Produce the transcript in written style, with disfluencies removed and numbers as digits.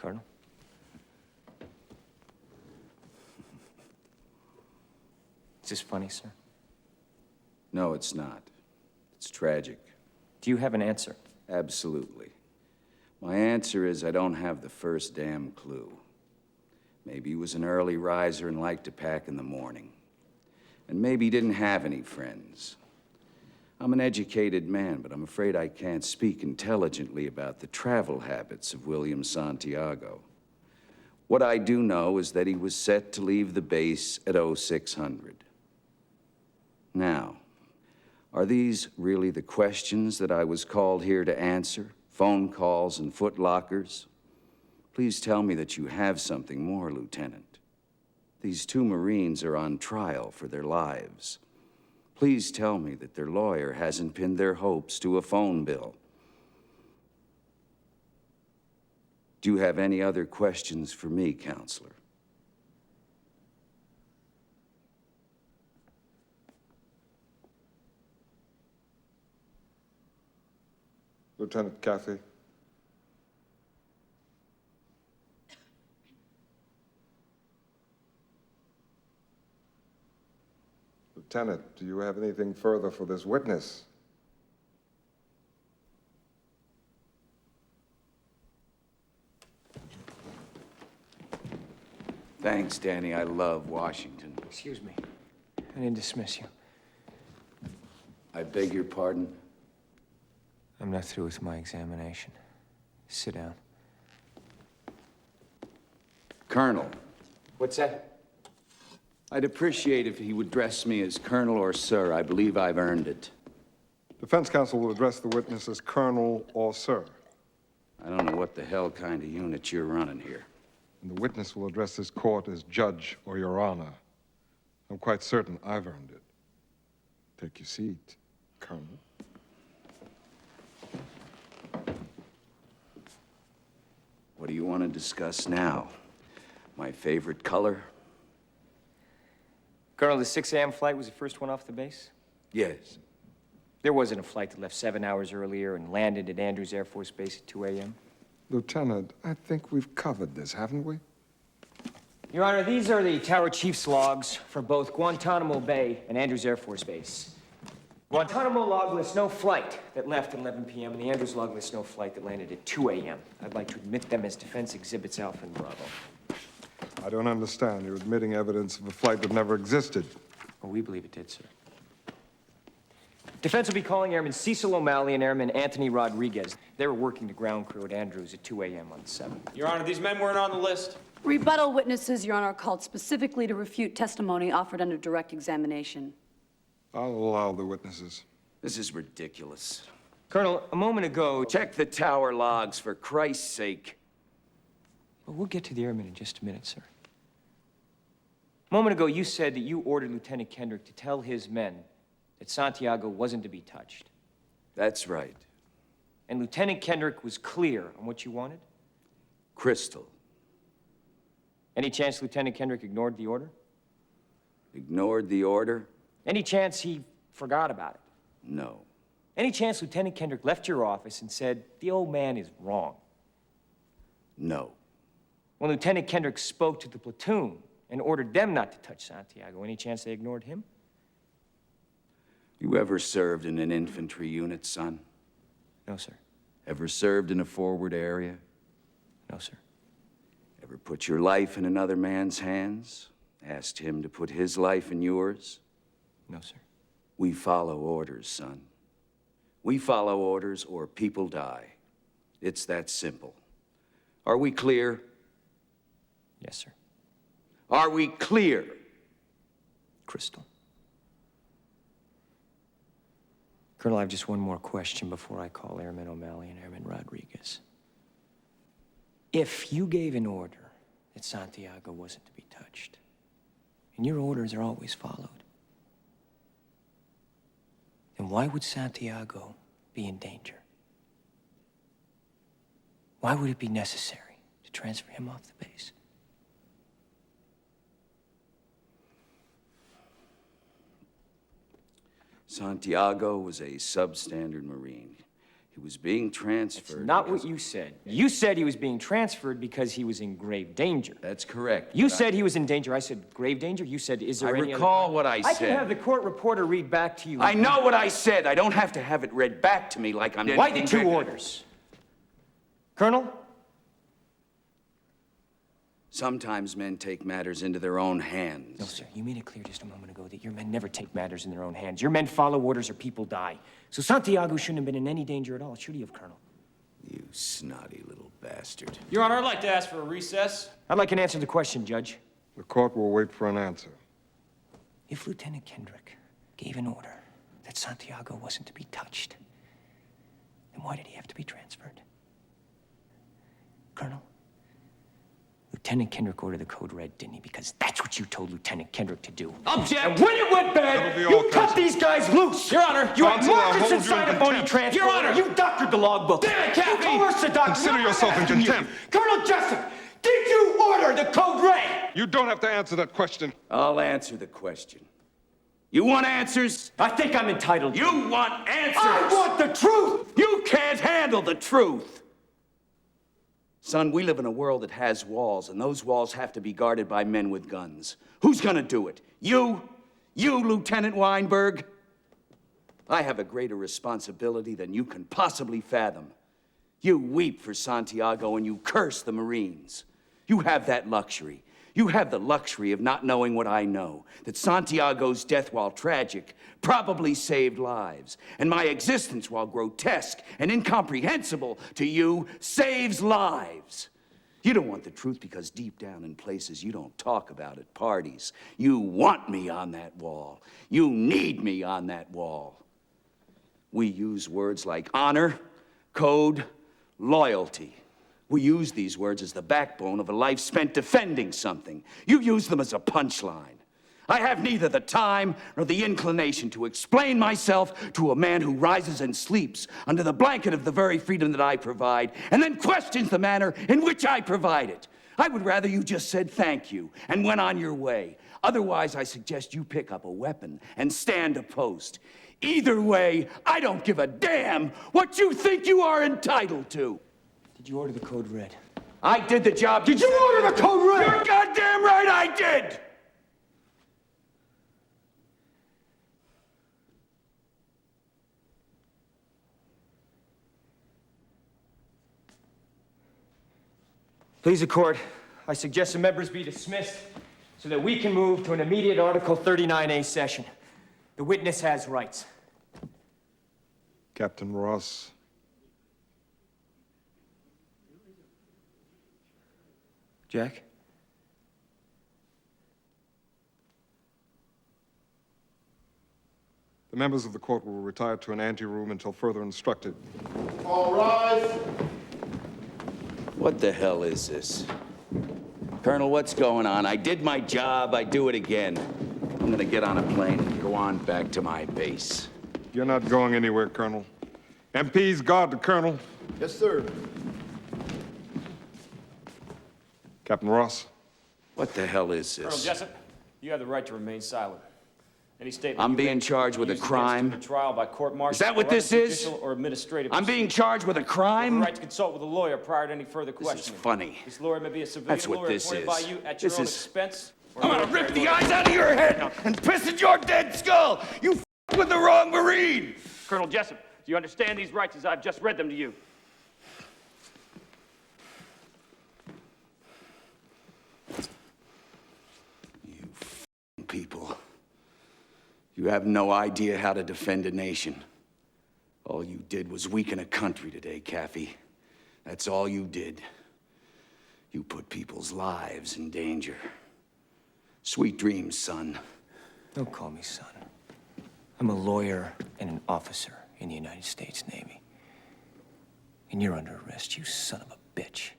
Colonel. Is this funny, sir? No, it's not. It's tragic. Do you have an answer? Absolutely. My answer is I don't have the first damn clue. Maybe he was an early riser and liked to pack in the morning. And maybe he didn't have any friends. I'm an educated man, but I'm afraid I can't speak intelligently about the travel habits of William Santiago. What I do know is that he was set to leave the base at 0600. Now, are these really the questions that I was called here to answer? Phone calls and footlockers? Please tell me that you have something more, Lieutenant. These two Marines are on trial for their lives. Please tell me that their lawyer hasn't pinned their hopes to a phone bill. Do you have any other questions for me, Counselor? Lieutenant Kaffee. Lieutenant, do you have anything further for this witness? Thanks, Danny. I love Washington. Excuse me. I didn't dismiss you. I beg your pardon? I'm not through with my examination. Sit down. Colonel. What's that? I'd appreciate if he would address me as Colonel or Sir. I believe I've earned it. Defense counsel will address the witness as Colonel or Sir. I don't know what the hell kind of unit you're running here. And the witness will address this court as Judge or Your Honor. I'm quite certain I've earned it. Take your seat, Colonel. What do you want to discuss now? My favorite color? Colonel, the 6 a.m. flight was the first one off the base? Yes. There wasn't a flight that left 7 hours earlier and landed at Andrews Air Force Base at 2 a.m.? Lieutenant, I think we've covered this, haven't we? Your Honor, these are the Tower Chief's logs for both Guantanamo Bay and Andrews Air Force Base. Guantanamo log lists no flight that left at 11 p.m., and the Andrews log lists no flight that landed at 2 a.m. I'd like to admit them as defense exhibits Alpha and Bravo. I don't understand. You're admitting evidence of a flight that never existed. Well, we believe it did, sir. Defense will be calling Airman Cecil O'Malley and Airman Anthony Rodriguez. They were working the ground crew at Andrews at 2 a.m. on the 7th. Your Honor, these men weren't on the list. Rebuttal witnesses, Your Honor, are called specifically to refute testimony offered under direct examination. I'll allow the witnesses. This is ridiculous. Colonel, a moment ago... Check the tower logs, for Christ's sake. Well, we'll get to the airmen in just a minute, sir. A moment ago, you said that you ordered Lieutenant Kendrick to tell his men that Santiago wasn't to be touched. That's right. And Lieutenant Kendrick was clear on what you wanted? Crystal. Any chance Lieutenant Kendrick ignored the order? Ignored the order? Any chance he forgot about it? No. Any chance Lieutenant Kendrick left your office and said, the old man is wrong? No. When Lieutenant Kendrick spoke to the platoon and ordered them not to touch Santiago, any chance they ignored him? You ever served in an infantry unit, son? No, sir. Ever served in a forward area? No, sir. Ever put your life in another man's hands? Asked him to put his life in yours? No, sir. We follow orders, son. We follow orders or people die. It's that simple. Are we clear? Yes, sir. Are we clear? Crystal. Colonel, I have just one more question before I call Airman O'Malley and Airman Rodriguez. If you gave an order that Santiago wasn't to be touched, and your orders are always followed, then why would Santiago be in danger? Why would it be necessary to transfer him off the base? Santiago was a substandard Marine. He was being transferred. It's not what you said. You said he was being transferred because he was in grave danger. That's correct. You said he was in danger. I said grave danger. You said, is there any recall other... what I I said. can have the court reporter read back to you. I know what I said. I don't have to have it read back to me like I'm... Why the two orders? Colonel? Sometimes men take matters into their own hands. No, sir. You made it clear just a moment ago that your men never take matters in their own hands. Your men follow orders or people die. So Santiago shouldn't have been in any danger at all, should he have, Colonel? You snotty little bastard. Your Honor, I'd like to ask for a recess. I'd like an answer to the question, Judge. The court will wait for an answer. If Lieutenant Kendrick gave an order that Santiago wasn't to be touched, then why did he have to be transferred? Colonel? Lieutenant Kendrick ordered the code red, didn't he? Because that's what you told Lieutenant Kendrick to do. Object! And when it went bad, That'll be all, you cut Counsel. these guys loose! Your Honor! You had Counsel, I'll Marcus hold you inside in a phony contempt. transfer. Your Honor! You doctored the logbook. Damn it, Kaffee! You coerced the doctor. Consider I'm yourself in asking you. contempt. Colonel Jessep, did you order the code red? You don't have to answer that question. I'll answer the question. You want answers? I think I'm entitled. You want answers! I want the truth! You can't handle the truth! Son, we live in a world that has walls, and those walls have to be guarded by men with guns. Who's gonna do it? You? You, Lieutenant Weinberg? I have a greater responsibility than you can possibly fathom. You weep for Santiago and you curse the Marines. You have that luxury. You have the luxury of not knowing what I know, that Santiago's death, while tragic, probably saved lives, and my existence, while grotesque and incomprehensible to you, saves lives. You don't want the truth because deep down in places you don't talk about at parties, you want me on that wall. You need me on that wall. We use words like honor, code, loyalty. We use these words as the backbone of a life spent defending something. You use them as a punchline. I have neither the time nor the inclination to explain myself to a man who rises and sleeps under the blanket of the very freedom that I provide, and then questions the manner in which I provide it. I would rather you just said thank you and went on your way. Otherwise, I suggest you pick up a weapon and stand a post. Either way, I don't give a damn what you think you are entitled to. Did you order the code red? I did the job. Did you order the code red? You're goddamn right I did! Please, the court, I suggest the members be dismissed so that we can move to an immediate Article 39A session. The witness has rights. Captain Ross. Jack? The members of the court will retire to an anteroom until further instructed. All rise. What the hell is this? Colonel, what's going on? I did my job, I do it again. I'm gonna get on a plane and go on back to my base. You're not going anywhere, Colonel. MPs, guard the Colonel. Yes, sir. Captain Ross. What the hell is Colonel this? Jessep, you have the right to remain silent. Any statement I'm you being make charged with a used against you crime. in a trial by court-martial, Is that what correct, this is? judicial or administrative. I'm being proceeding. charged with a You have the crime? right to consult with a lawyer prior to any further This questioning. is funny. This lawyer may be a civilian That's what lawyer this appointed is. by you at your This own is- expense. or I'm gonna military rip the lawyer. eyes out of your head and piss at your dead skull! You f***ed with the wrong Marine! Colonel Jessep, do you understand these rights as I've just read them to you? You f***ing people. You have no idea how to defend a nation. All you did was weaken a country today, Kaffee. That's all you did. You put people's lives in danger. Sweet dreams, son. Don't call me son. I'm a lawyer and an officer in the United States Navy. And you're under arrest, you son of a bitch.